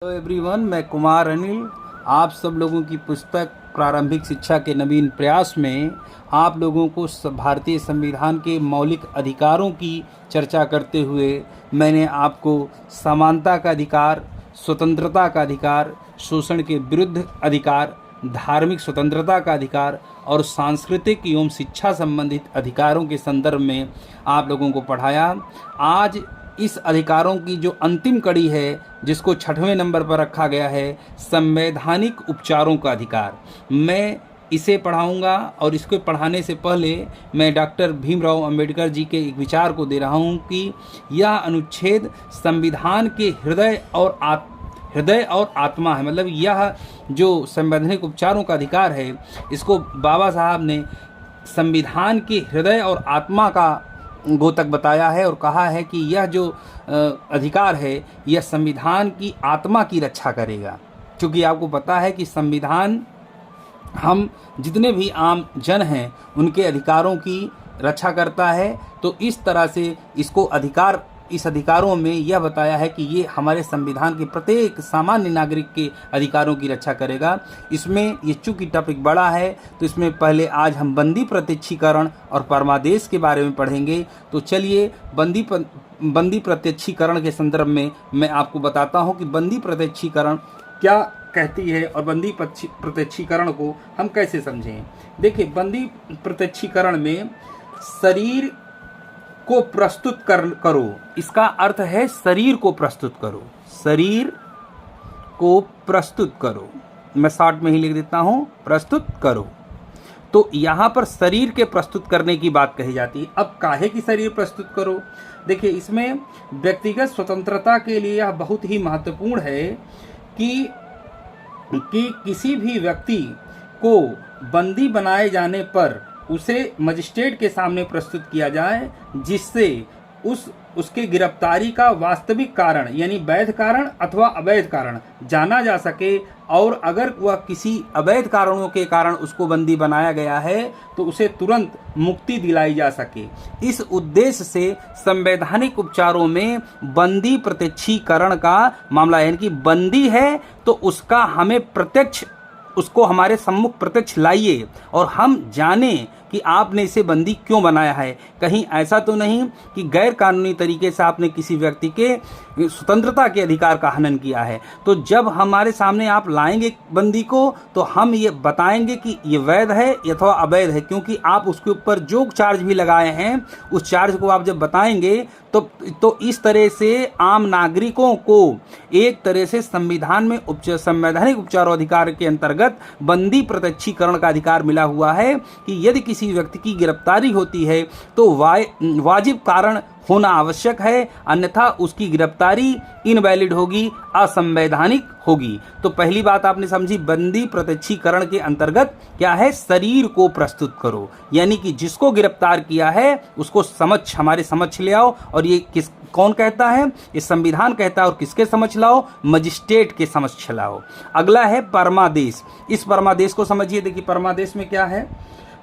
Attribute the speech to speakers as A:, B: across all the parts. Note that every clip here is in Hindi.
A: हेलो एवरीवन, मैं कुमार अनिल आप सब लोगों की पुस्तक प्रारंभिक शिक्षा के नवीन प्रयास में आप लोगों को भारतीय संविधान के मौलिक अधिकारों की चर्चा करते हुए मैंने आपको समानता का अधिकार, स्वतंत्रता का अधिकार, शोषण के विरुद्ध अधिकार, धार्मिक स्वतंत्रता का अधिकार और सांस्कृतिक एवं शिक्षा संबंधित अधिकारों के संदर्भ में आप लोगों को पढ़ाया। आज इस अधिकारों की जो अंतिम कड़ी है, जिसको 6वें नंबर पर रखा गया है, संवैधानिक उपचारों का अधिकार, मैं इसे पढ़ाऊंगा। और इसको पढ़ाने से पहले मैं डॉक्टर भीमराव अंबेडकर जी के एक विचार को दे रहा हूं कि यह अनुच्छेद संविधान के हृदय और आत्मा है। मतलब यह जो संवैधानिक उपचारों का अधिकार है, इसको बाबा साहब ने संविधान के हृदय और आत्मा का गोतक बताया है और कहा है कि यह जो अधिकार है, यह संविधान की आत्मा की रक्षा करेगा। क्योंकि आपको पता है कि संविधान हम जितने भी आम जन हैं उनके अधिकारों की रक्षा करता है। तो इस तरह से इस अधिकारों में यह बताया है कि ये हमारे संविधान के प्रत्येक सामान्य नागरिक के अधिकारों की रक्षा करेगा। इसमें ये चूंकि टॉपिक बड़ा है, तो इसमें पहले आज हम बंदी प्रत्यक्षीकरण और परमादेश के बारे में पढ़ेंगे। तो चलिए बंदी प्रत्यक्षीकरण के संदर्भ में मैं आपको बताता हूँ कि बंदी प्रत्यक्षीकरण क्या कहती है और बंदी प्रत्यक्षीकरण को हम कैसे समझें। देखिए, बंदी प्रत्यक्षीकरण में शरीर को प्रस्तुत करो, इसका अर्थ है शरीर को प्रस्तुत करो, शरीर को प्रस्तुत करो। मैं शॉर्ट में ही लिख देता हूं, प्रस्तुत करो। तो यहां पर शरीर के प्रस्तुत करने की बात कही जाती है। अब काहे की शरीर प्रस्तुत करो? देखिए, इसमें व्यक्तिगत स्वतंत्रता के लिए यह बहुत ही महत्वपूर्ण है कि किसी भी व्यक्ति को बंदी बनाए जाने पर उसे मजिस्ट्रेट के सामने प्रस्तुत किया जाए, जिससे उसके गिरफ्तारी का वास्तविक कारण यानी वैध कारण अथवा अवैध कारण जाना जा सके। और अगर वह किसी अवैध कारणों के कारण उसको बंदी बनाया गया है तो उसे तुरंत मुक्ति दिलाई जा सके। इस उद्देश्य से संवैधानिक उपचारों में बंदी प्रत्यक्षीकरण का मामला है। यानी कि बंदी है तो उसको हमारे सम्मुख प्रत्यक्ष लाइए और हम जाने कि आपने इसे बंदी क्यों बनाया है। कहीं ऐसा तो नहीं कि गैर कानूनी तरीके से आपने किसी व्यक्ति के स्वतंत्रता के अधिकार का हनन किया है। तो जब हमारे सामने आप लाएंगे बंदी को, तो हम ये बताएंगे कि ये वैध है अथवा अवैध है, क्योंकि आप उसके ऊपर जो चार्ज भी लगाए हैं उस चार्ज को आप जब बताएंगे तो इस तरह से आम नागरिकों को एक तरह से संविधान में संवैधानिक उपचार अधिकार के अंतर्गत बंदी प्रत्यक्षीकरण का अधिकार मिला हुआ है कि यदि किसी व्यक्ति की गिरफ्तारी होती है तो वाजिब कारण होना आवश्यक है, अन्यथा उसकी गिरफ्तारी इनवैलिड होगी, असंवैधानिक होगी। तो पहली बात आपने समझी, बंदी प्रत्यक्षीकरण के अंतर्गत क्या है? शरीर को प्रस्तुत करो, यानी कि जिसको गिरफ्तार किया है उसको हमारे समक्ष ले आओ। और ये कौन कहता है? ये संविधान कहता है। और किसके समक्ष लाओ? मजिस्ट्रेट के समक्ष लाओ। अगला है परमादेश। इस परमादेश को समझिए। देखिए, परमादेश में क्या है?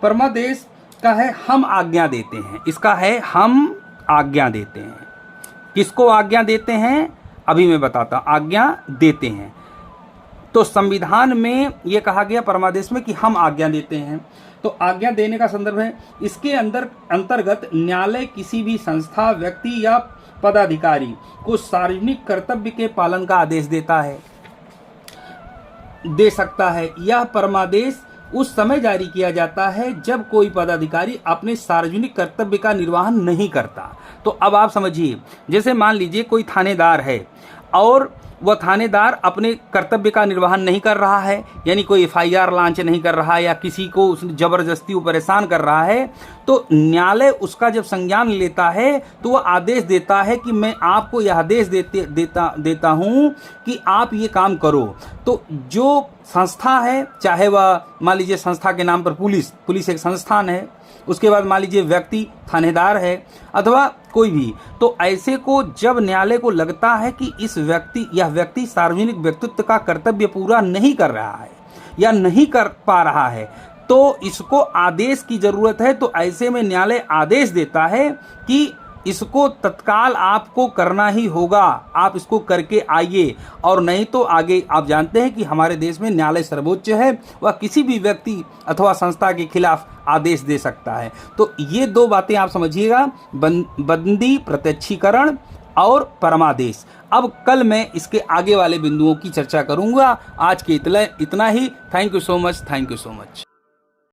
A: परमादेश का है हम आज्ञा देते हैं। इसका है हम आज्ञा देते हैं। किसको आज्ञा देते हैं? अभी मैं बताता हूं। आज्ञा देते हैं तो संविधान में यह कहा गया परमादेश में कि हम आज्ञा देते हैं। तो आज्ञा देने का संदर्भ है, इसके अंतर्गत न्यायालय किसी भी संस्था, व्यक्ति या पदाधिकारी को सार्वजनिक कर्तव्य के पालन का आदेश दे सकता है। यह परमादेश उस समय जारी किया जाता है जब कोई पदाधिकारी अपने सार्वजनिक कर्तव्य का निर्वहन नहीं करता। तो अब आप समझिए, जैसे मान लीजिए कोई थानेदार है और वह थानेदार अपने कर्तव्य का निर्वहन नहीं कर रहा है, यानी कोई FIR लॉन्च नहीं कर रहा है या किसी को उसने जबरदस्ती परेशान कर रहा है, तो न्यायालय उसका जब संज्ञान लेता है तो वह आदेश देता है कि मैं आपको यह आदेश देता हूं कि आप ये काम करो। तो जो संस्था है, चाहे वह मान लीजिए संस्था के नाम पर पुलिस एक संस्थान है, उसके बाद मान लीजिए व्यक्ति थानेदार है अथवा कोई भी, तो ऐसे को जब न्यायालय को लगता है कि यह व्यक्ति सार्वजनिक व्यक्तित्व का कर्तव्य पूरा नहीं कर रहा है या नहीं कर पा रहा है, तो इसको आदेश की जरूरत है। तो ऐसे में न्यायालय आदेश देता है कि इसको तत्काल आपको करना ही होगा। आप इसको करके आइए, और नहीं तो आगे आप जानते हैं कि हमारे देश में न्यायालय सर्वोच्च है, वह किसी भी व्यक्ति अथवा संस्था के खिलाफ आदेश दे सकता है। तो ये दो बातें आप समझिएगा, बंदी प्रत्यक्षीकरण और परमादेश। अब कल मैं इसके आगे वाले बिंदुओं की चर्चा करूंगा। आज के इतना ही। Thank you so much.